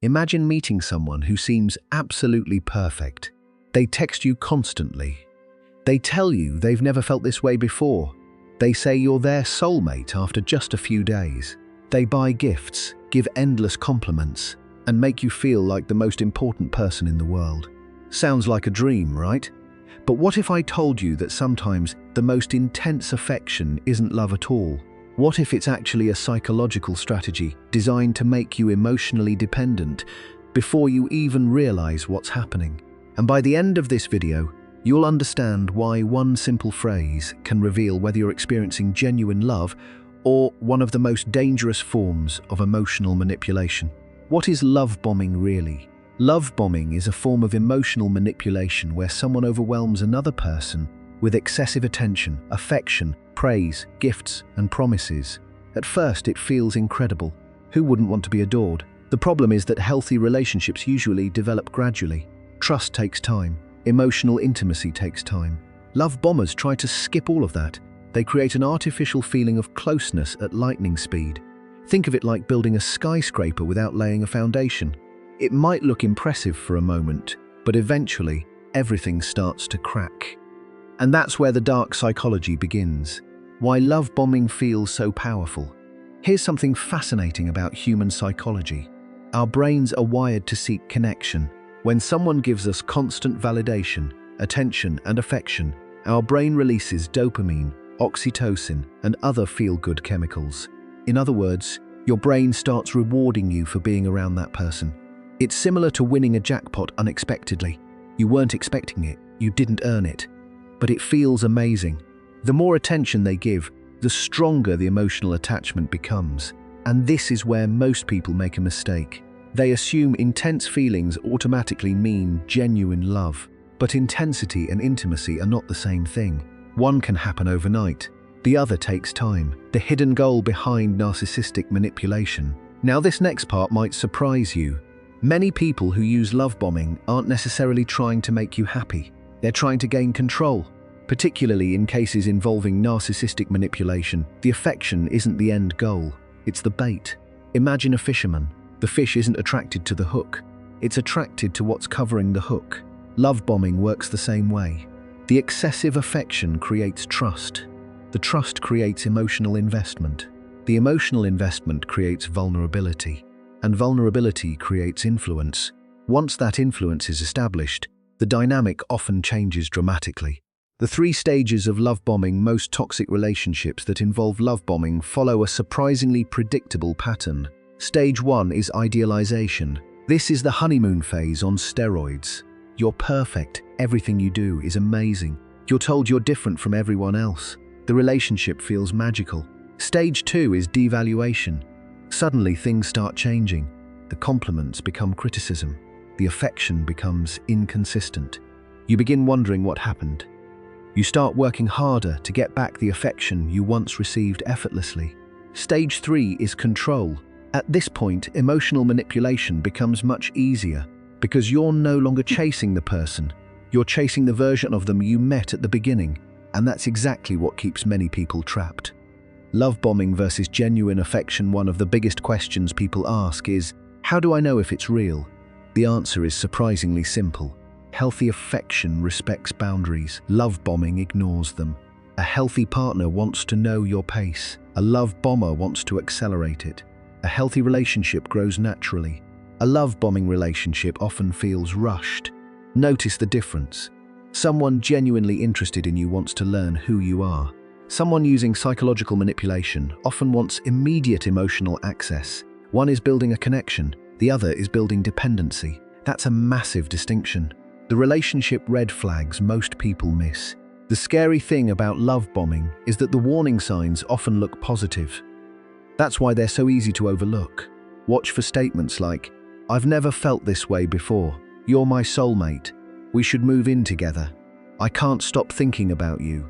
Imagine meeting someone who seems absolutely perfect. They text you constantly. They tell you they've never felt this way before. They say you're their soulmate after just a few days. They buy gifts, give endless compliments, and make you feel like the most important person in the world. Sounds like a dream, right? But what if I told you that sometimes the most intense affection isn't love at all? What if it's actually a psychological strategy designed to make you emotionally dependent before you even realize what's happening? And by the end of this video, you'll understand why one simple phrase can reveal whether you're experiencing genuine love or one of the most dangerous forms of emotional manipulation. What is love bombing really? Love bombing is a form of emotional manipulation where someone overwhelms another person with excessive attention, affection, praise, gifts, and promises. At first, it feels incredible. Who wouldn't want to be adored? The problem is that healthy relationships usually develop gradually. Trust takes time. Emotional intimacy takes time. Love bombers try to skip all of that. They create an artificial feeling of closeness at lightning speed. Think of it like building a skyscraper without laying a foundation. It might look impressive for a moment, but eventually, everything starts to crack. And that's where the dark psychology begins. Why love bombing feels so powerful. Here's something fascinating about human psychology. Our brains are wired to seek connection. When someone gives us constant validation, attention, and affection, our brain releases dopamine, oxytocin, and other feel-good chemicals. In other words, your brain starts rewarding you for being around that person. It's similar to winning a jackpot unexpectedly. You weren't expecting it, you didn't earn it. But it feels amazing. The more attention they give, the stronger the emotional attachment becomes. And this is where most people make a mistake. They assume intense feelings automatically mean genuine love. But intensity and intimacy are not the same thing. One can happen overnight. The other takes time. The hidden goal behind narcissistic manipulation. Now this next part might surprise you. Many people who use love bombing aren't necessarily trying to make you happy. They're trying to gain control. Particularly in cases involving narcissistic manipulation, the affection isn't the end goal, it's the bait. Imagine a fisherman. The fish isn't attracted to the hook, it's attracted to what's covering the hook. Love bombing works the same way. The excessive affection creates trust. The trust creates emotional investment. The emotional investment creates vulnerability. And vulnerability creates influence. Once that influence is established, the dynamic often changes dramatically. The 3 stages of love bombing. Most toxic relationships that involve love bombing follow a surprisingly predictable pattern. Stage 1 is idealization. This is the honeymoon phase on steroids. You're perfect, everything you do is amazing. You're told you're different from everyone else. The relationship feels magical. Stage 2 is devaluation. Suddenly things start changing. The compliments become criticism. The affection becomes inconsistent. You begin wondering what happened. You start working harder to get back the affection you once received effortlessly. Stage 3 is control. At this point, emotional manipulation becomes much easier because you're no longer chasing the person. You're chasing the version of them you met at the beginning, and that's exactly what keeps many people trapped. Love bombing versus genuine affection. One of the biggest questions people ask is, how do I know if it's real? The answer is surprisingly simple. Healthy affection respects boundaries. Love bombing ignores them. A healthy partner wants to know your pace. A love bomber wants to accelerate it. A healthy relationship grows naturally. A love bombing relationship often feels rushed. Notice the difference. Someone genuinely interested in you wants to learn who you are. Someone using psychological manipulation often wants immediate emotional access. One is building a connection, the other is building dependency. That's a massive distinction. The relationship red flags most people miss. The scary thing about love bombing is that the warning signs often look positive. That's why they're so easy to overlook. Watch for statements like, "I've never felt this way before. You're my soulmate. We should move in together. I can't stop thinking about you."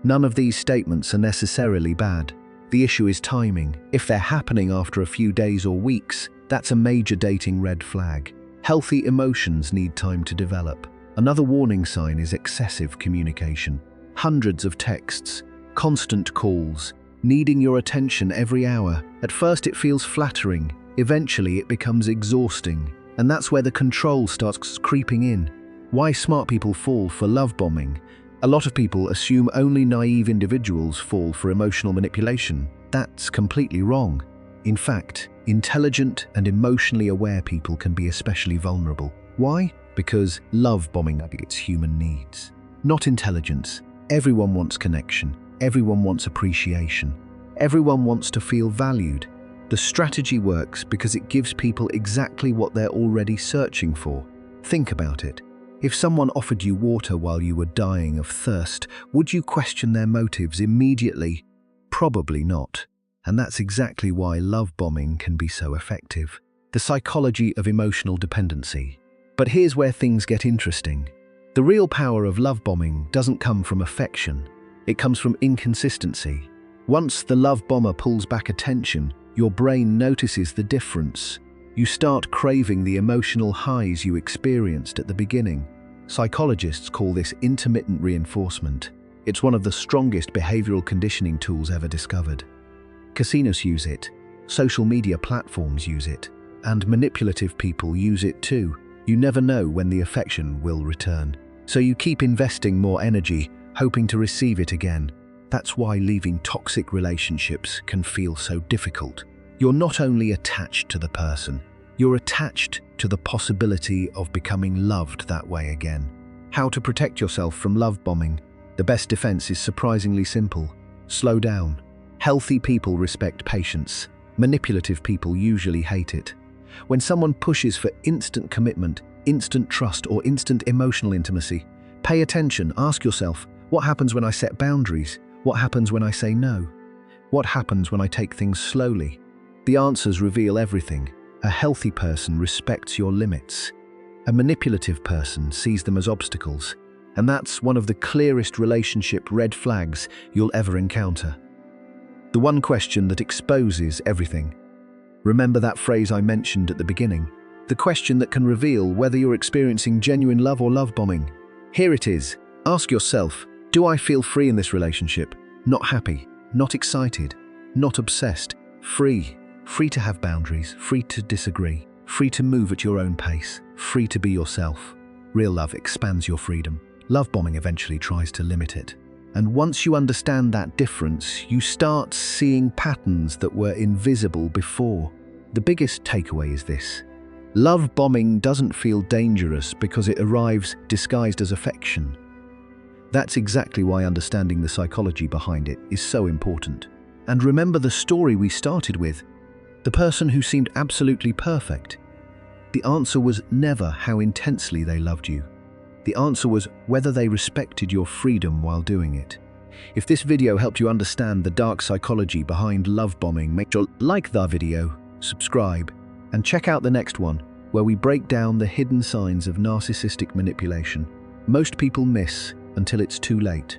None of these statements are necessarily bad. The issue is timing. If they're happening after a few days or weeks, that's a major dating red flag. Healthy emotions need time to develop. Another warning sign is excessive communication. Hundreds of texts, constant calls, needing your attention every hour. At first it feels flattering. Eventually, it becomes exhausting, and that's where the control starts creeping in. Why smart people fall for love bombing? A lot of people assume only naive individuals fall for emotional manipulation. That's completely wrong. In fact, intelligent and emotionally aware people can be especially vulnerable. Why? Because love bombing targets human needs, not intelligence. Everyone wants connection. Everyone wants appreciation. Everyone wants to feel valued. The strategy works because it gives people exactly what they're already searching for. Think about it. If someone offered you water while you were dying of thirst, would you question their motives immediately? Probably not. And that's exactly why love bombing can be so effective. The psychology of emotional dependency. But here's where things get interesting. The real power of love bombing doesn't come from affection. It comes from inconsistency. Once the love bomber pulls back attention, your brain notices the difference. You start craving the emotional highs you experienced at the beginning. Psychologists call this intermittent reinforcement. It's one of the strongest behavioral conditioning tools ever discovered. Casinos use it, social media platforms use it, and manipulative people use it too. You never know when the affection will return. So you keep investing more energy, hoping to receive it again. That's why leaving toxic relationships can feel so difficult. You're not only attached to the person, you're attached to the possibility of becoming loved that way again. How to protect yourself from love bombing? The best defense is surprisingly simple. Slow down. Healthy people respect patience. Manipulative people usually hate it. When someone pushes for instant commitment, instant trust, or instant emotional intimacy, pay attention. Ask yourself, what happens when I set boundaries? What happens when I say no? What happens when I take things slowly? The answers reveal everything. A healthy person respects your limits. A manipulative person sees them as obstacles. And that's one of the clearest relationship red flags you'll ever encounter. The one question that exposes everything. Remember that phrase I mentioned at the beginning? The question that can reveal whether you're experiencing genuine love or love bombing. Here it is. Ask yourself, do I feel free in this relationship? Not happy, not excited, not obsessed, free. Free to have boundaries, free to disagree, free to move at your own pace, free to be yourself. Real love expands your freedom. Love bombing eventually tries to limit it. And once you understand that difference, you start seeing patterns that were invisible before. The biggest takeaway is this. Love bombing doesn't feel dangerous because it arrives disguised as affection. That's exactly why understanding the psychology behind it is so important. And remember the story we started with. The person who seemed absolutely perfect. The answer was never how intensely they loved you. The answer was whether they respected your freedom while doing it. If this video helped you understand the dark psychology behind love bombing, make sure to like the video, subscribe, and check out the next one, where we break down the hidden signs of narcissistic manipulation most people miss until it's too late.